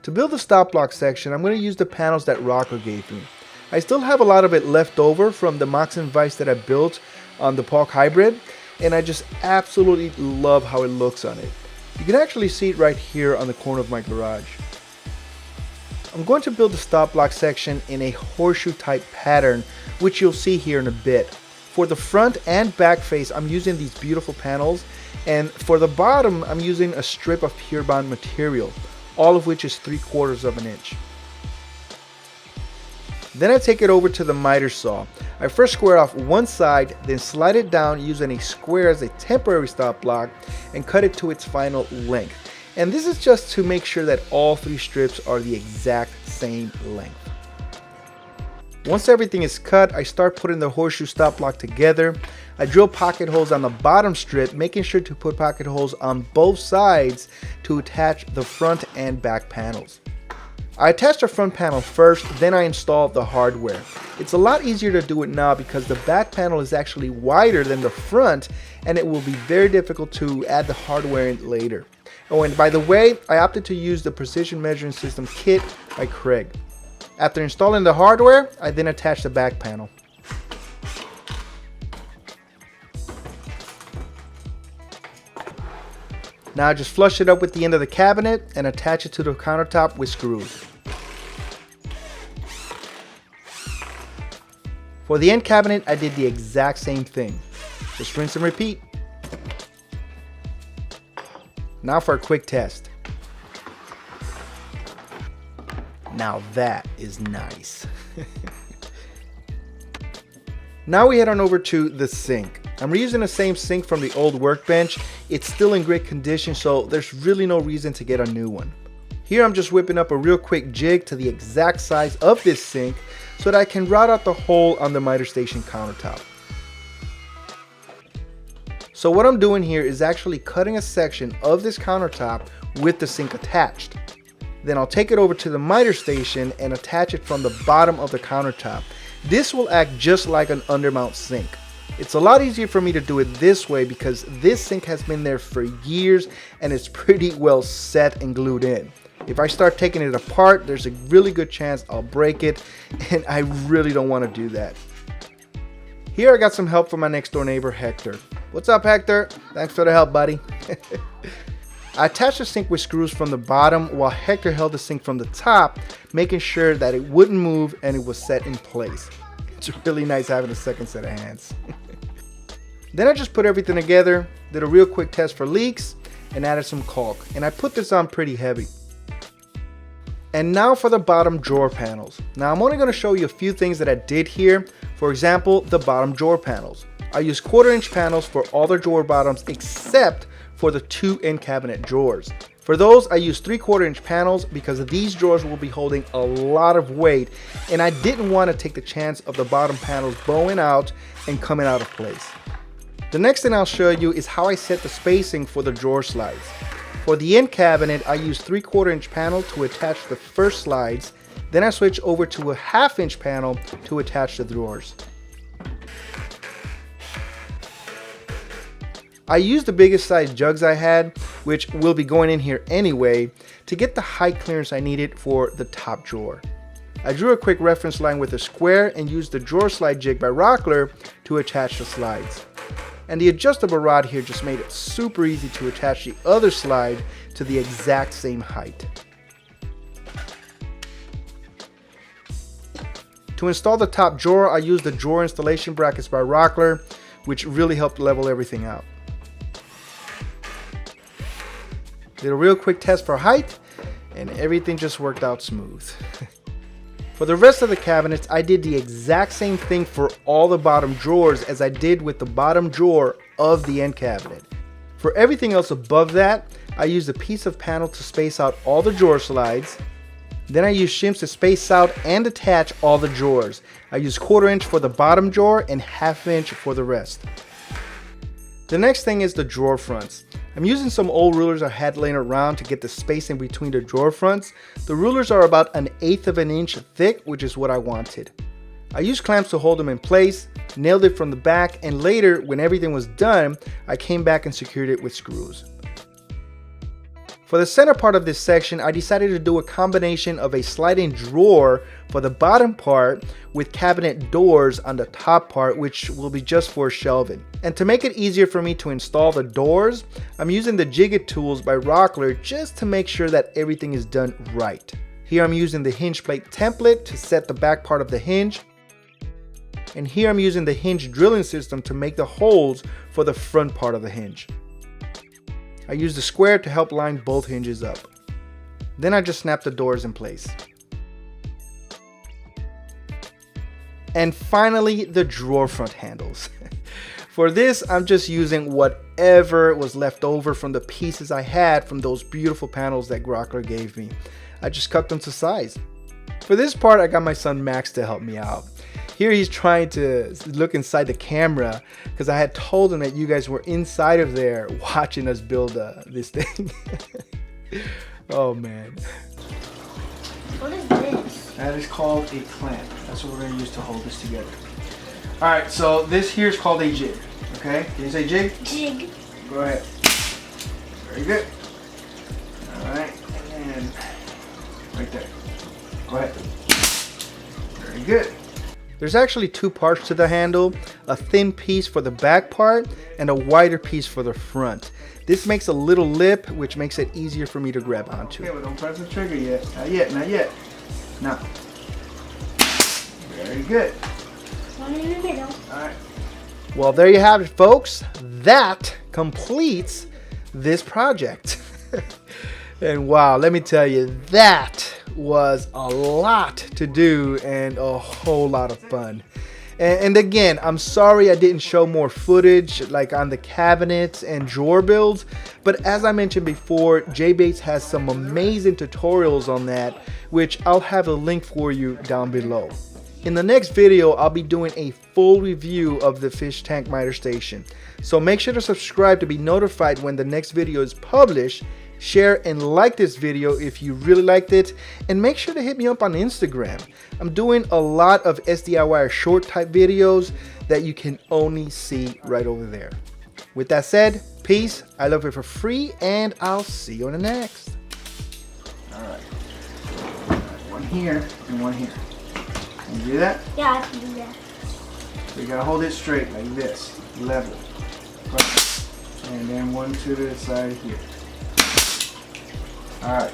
To build the stop block section, I'm going to use the panels that Rockler gave me. I still have a lot of it left over from the Moxon vise that I built on the Park Hybrid, and I just absolutely love how it looks on it. You can actually see it right here on the corner of my garage. I'm going to build the stop block section in a horseshoe type pattern, which you'll see here in a bit. For the front and back face, I'm using these beautiful panels, and for the bottom, I'm using a strip of Purebond material, all of which is 3/4 of an inch. Then I take it over to the miter saw. I first square off one side, then slide it down using a square as a temporary stop block and cut it to its final length. And this is just to make sure that all 3 strips are the exact same length. Once everything is cut, I start putting the horseshoe stop block together. I drill pocket holes on the bottom strip, making sure to put pocket holes on both sides to attach the front and back panels. I attach the front panel first, then I install the hardware. It's a lot easier to do it now because the back panel is actually wider than the front, and it will be very difficult to add the hardware in later. Oh, and by the way, I opted to use the Precision Measuring System kit by Craig. After installing the hardware, I then attach the back panel. Now I just flush it up with the end of the cabinet and attach it to the countertop with screws. For the end cabinet, I did the exact same thing. Just rinse and repeat. Now for a quick test. Now that is nice. Now we head on over to the sink. I'm reusing the same sink from the old workbench. It's still in great condition, so there's really no reason to get a new one. Here I'm just whipping up a real quick jig to the exact size of this sink so that I can route out the hole on the miter station countertop. So what I'm doing here is actually cutting a section of this countertop with the sink attached. Then I'll take it over to the miter station and attach it from the bottom of the countertop. This will act just like an undermount sink. It's a lot easier for me to do it this way because this sink has been there for years and it's pretty well set and glued in. If I start taking it apart, there's a really good chance I'll break it, and I really don't want to do that. Here I got some help from my next door neighbor, Hector. What's up, Hector? Thanks for the help, buddy. I attached the sink with screws from the bottom while Hector held the sink from the top, making sure that it wouldn't move and it was set in place. It's really nice having a second set of hands. Then I just put everything together, did a real quick test for leaks, and added some caulk. And I put this on pretty heavy. And now for the bottom drawer panels. Now I'm only going to show you a few things that I did here. For example, the bottom drawer panels. I used 1/4 inch panels for all the drawer bottoms except for the 2 end cabinet drawers. For those, I used 3/4 inch panels because these drawers will be holding a lot of weight, and I didn't want to take the chance of the bottom panels bowing out and coming out of place. The next thing I'll show you is how I set the spacing for the drawer slides. For the end cabinet, I used 3/4 inch panel to attach the first slides, then I switched over to a 1/2 inch panel to attach the drawers. I used the biggest size jugs I had, which will be going in here anyway, to get the height clearance I needed for the top drawer. I drew a quick reference line with a square and used the drawer slide jig by Rockler to attach the slides. And the adjustable rod here just made it super easy to attach the other slide to the exact same height. To install the top drawer, I used the drawer installation brackets by Rockler, which really helped level everything out. Did a real quick test for height, and everything just worked out smooth. For the rest of the cabinets, I did the exact same thing for all the bottom drawers as I did with the bottom drawer of the end cabinet. For everything else above that, I used a piece of panel to space out all the drawer slides. Then I used shims to space out and attach all the drawers. I used 1/4 inch for the bottom drawer and 1/2 inch for the rest. The next thing is the drawer fronts. I'm using some old rulers I had laying around to get the spacing between the drawer fronts. The rulers are about 1/8 of an inch thick, which is what I wanted. I used clamps to hold them in place, nailed it from the back, and later, when everything was done, I came back and secured it with screws. For the center part of this section, I decided to do a combination of a sliding drawer for the bottom part with cabinet doors on the top part, which will be just for shelving. And to make it easier for me to install the doors, I'm using the Jig It tools by Rockler just to make sure that everything is done right. Here I'm using the hinge plate template to set the back part of the hinge. And here I'm using the hinge drilling system to make the holes for the front part of the hinge. I use the square to help line both hinges up. Then I just snap the doors in place. And finally, the drawer front handles. For this, I'm just using whatever was left over from the pieces I had from those beautiful panels that Rockler gave me. I just cut them to size. For this part, I got my son Max to help me out. Here he's trying to look inside the camera because I had told him that you guys were inside of there watching us build this thing. Oh man. What is this? That is called a clamp. That's what we're going to use to hold this together. Alright, so this here is called a jig. Okay, can you say jig? Jig. Go ahead. Very good. Alright, and then right there. Go ahead. Very good. There's actually two parts to the handle, a thin piece for the back part and a wider piece for the front. This makes a little lip, which makes it easier for me to grab onto. Okay, well, don't press the trigger yet. Not yet, not yet. Now. Very good. One in the middle. All right. Well, there you have it, folks. That completes this project. And wow, let me tell you, that was a lot to do and a whole lot of fun. And again, I'm sorry I didn't show more footage like on the cabinets and drawer builds, but as I mentioned before, J-Bates has some amazing tutorials on that, which I'll have a link for you down below. In the next video, I'll be doing a full review of the fish tank miter station. So make sure to subscribe to be notified when the next video is published. Share and like this video if you really liked it, and make sure to hit me up on Instagram. I'm doing a lot of SDI wire short type videos that you can only see right over there. With that said, peace, I love it for free, and I'll see you on the next. Alright, one here and one here. Can you do that? Yeah, I can do that. So you gotta hold it straight like this, level. And then one to the side here. Alright.